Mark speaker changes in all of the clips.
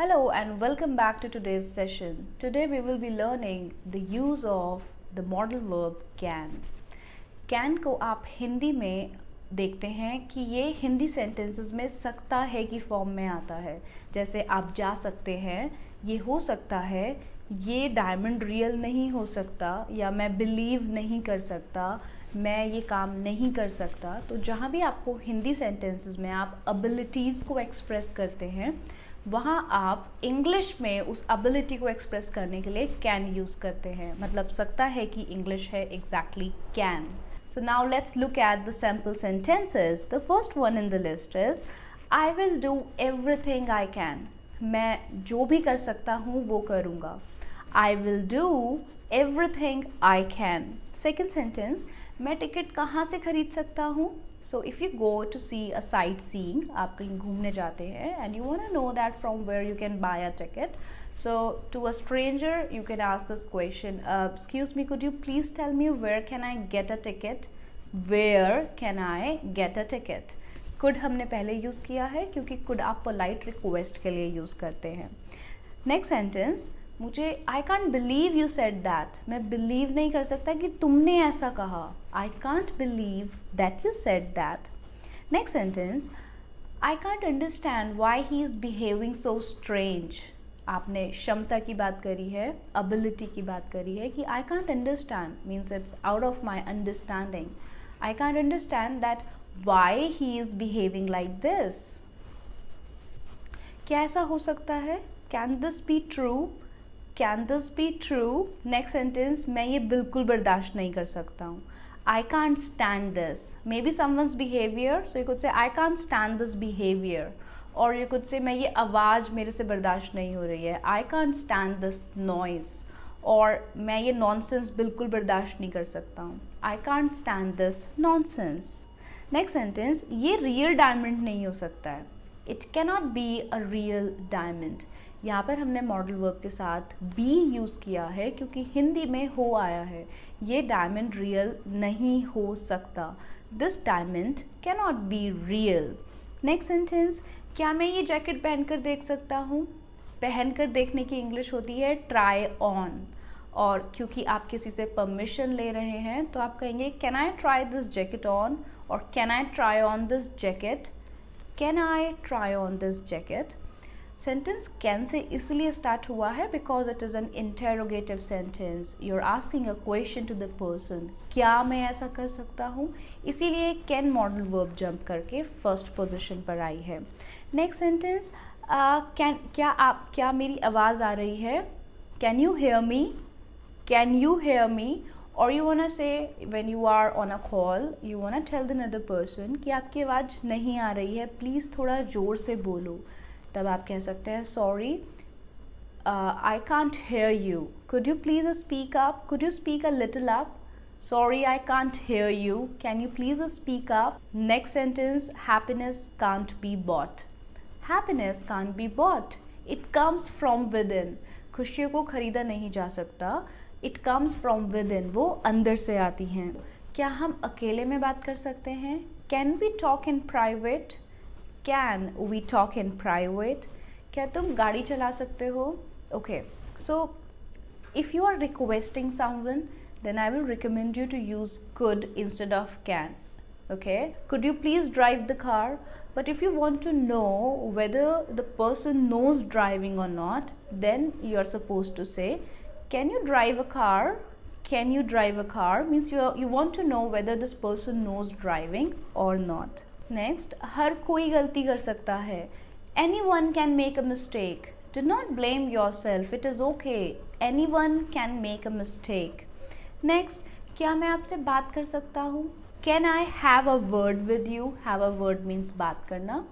Speaker 1: Hello and welcome back to today's session. Today we will be learning the use of the modal verb can. Can को आप हिंदी में देखते हैं कि ये हिंदी सेंटेंसेस में सकता है की फॉर्म में आता है. जैसे आप जा सकते हैं, ये हो सकता है, ये डायमंड रियल नहीं हो सकता, या मैं बिलीव नहीं कर सकता, मैं ये काम नहीं कर सकता. तो जहाँ भी आपको हिंदी सेंटेंसेस में आप एबिलिटीज़ को एक्सप्रेस करते हैं, वहाँ आप इंग्लिश में उस एबिलिटी को एक्सप्रेस करने के लिए कैन यूज़ करते हैं. मतलब सकता है कि इंग्लिश है exactly can. So now let's look at the sample sentences. The first one in the list is I will do everything I can. मैं जो भी कर सकता हूँ वो करूँगा. I will do everything I can. Second sentence, मैं ticket कहाँ से खरीद सकता हूँ? So if you go to see a sightseeing, आप कहीं घूमने जाते हैं and you want to know that from where you can buy a ticket. So to a stranger you can ask this question, excuse me, could you please tell me where can I get a ticket? Where can I get a ticket? Could हमने पहले use किया है क्योंकि could आप polite request के लिए use करते हैं. Next sentence, मुझे I can't believe you said that. मैं believe नहीं कर सकता कि तुमने ऐसा कहा. I can't believe that you said that. Next sentence, I can't understand why he is behaving so strange. आपने क्षमता की बात करी है, ability की बात करी है कि I can't understand means it's out of my understanding. I can't understand that why he is behaving like this. क्या ऐसा हो सकता है? Can this be true? Can this be true? Next sentence, मैं ये बिल्कुल बर्दाश्त नहीं कर सकता हूँ. I can't stand this. Maybe someone's behavior, so you could say I can't stand this behavior. Or you could say मैं ये आवाज़ मेरे से बर्दाश्त नहीं हो रही है. I can't stand this noise. और मैं ये nonsense बिल्कुल बर्दाश्त नहीं कर सकता हूँ. I can't stand this nonsense. Next sentence, ये real diamond नहीं हो सकता है. It cannot be a real diamond. यहाँ पर हमने मॉडल वर्ब के साथ बी यूज़ किया है क्योंकि हिंदी में हो आया है. ये डायमंड रियल नहीं हो सकता. This diamond can not be real. Next sentence, क्या मैं ये जैकेट पहनकर देख सकता हूँ? पहनकर देखने की इंग्लिश होती है ट्राई ऑन. और क्योंकि आप किसी से परमिशन ले रहे हैं तो आप कहेंगे can I try this jacket on, और can I try on this jacket. Can I try on this jacket. Sentence can से इसलिए स्टार्ट हुआ है because it is an interrogative sentence. You are asking a question to the person, क्या मैं ऐसा कर सकता हूँ, इसीलिए कैन मॉडल वर्ब जंप करके फर्स्ट पोजीशन पर आई है. नेक्स्ट सेंटेंस, क्या मेरी आवाज़ आ रही है? Can you hear me? Can you hear me? और you want to say when you are on a call you want to tell the other person कि आपकी आवाज़ नहीं आ रही है, प्लीज़ थोड़ा ज़ोर से बोलो. तब आप कह सकते हैं sorry, I can't hear you, could you please speak up, could you speak a little up. Sorry I can't hear you, can you please speak up. Next sentence, happiness can't be bought. Happiness can't be bought, it comes from with in. खुशियों को खरीदा नहीं जा सकता. It comes from with in, वो अंदर से आती हैं. क्या हम अकेले में बात कर सकते हैं? Can we talk in private? Can we talk in private? क्या तुम गाड़ी चला सकते हो? Okay, so if you are requesting someone, then I will recommend you to use could instead of can. Okay, could you please drive the car? But if you want to know whether the person knows driving or not, then you are supposed to say can you drive a car? Can you drive a car means you want to know whether this person knows driving or not. Next, हर कोई गलती कर सकता है. Anyone can make a mistake. Do not blame yourself. It is okay. Anyone can make a mistake. Next, क्या मैं आपसे बात कर सकता हूँ? Can I have a word with you? Have a word means बात करना.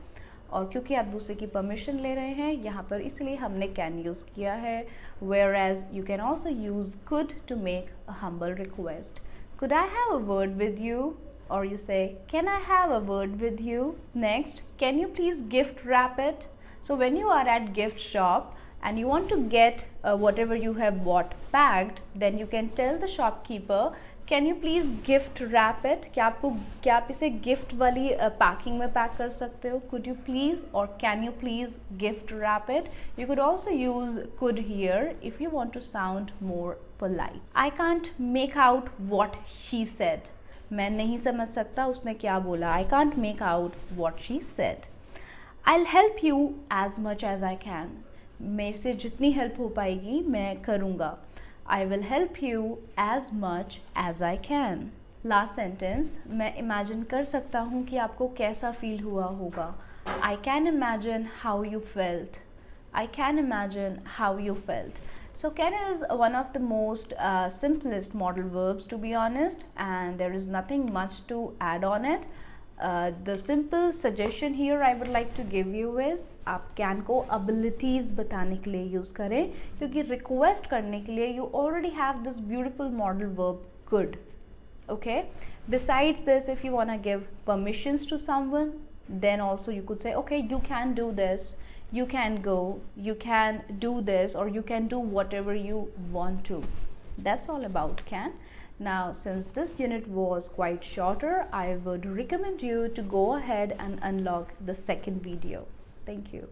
Speaker 1: और क्योंकि आप दूसरे की परमिशन ले रहे हैं यहाँ पर, इसलिए हमने can यूज़ किया है. Whereas you can also use could to make a humble request. Could I have a word with you? Or you say, can I have a word with you? Next, can you please gift wrap it? So when you are at gift shop and you want to get whatever you have bought packed, then you can tell the shopkeeper, can you please gift wrap it, क्या आप इसे gift वाली packing में pack कर सकते हो? Could you please और can you please gift wrap it? You could also use could here if you want to sound more polite. I can't make out what she said. मैं नहीं समझ सकता उसने क्या बोला. I can't make out what she said. I'll help you as much as I can. मेरे से जितनी हेल्प हो पाएगी मैं करूँगा. I will help you as much as I can. Last sentence, मैं इमेजिन कर सकता हूँ कि आपको कैसा फील हुआ होगा. I can imagine how you felt. I can imagine how you felt. So can is one of the most simplest modal verbs, to be honest, and there is nothing much to add on it. The simple suggestion here I would like to give you is आप can को abilities बताने के लिए use करें, क्योंकि request करने के लिए you already have this beautiful modal verb could. Okay, besides this, if you want to give permissions to someone, then also you could say, okay, you can do this, you can go, you can do this, or you can do whatever you want to. That's all about can. Now, since this unit was quite shorter, I would recommend you to go ahead and unlock the second video. Thank you.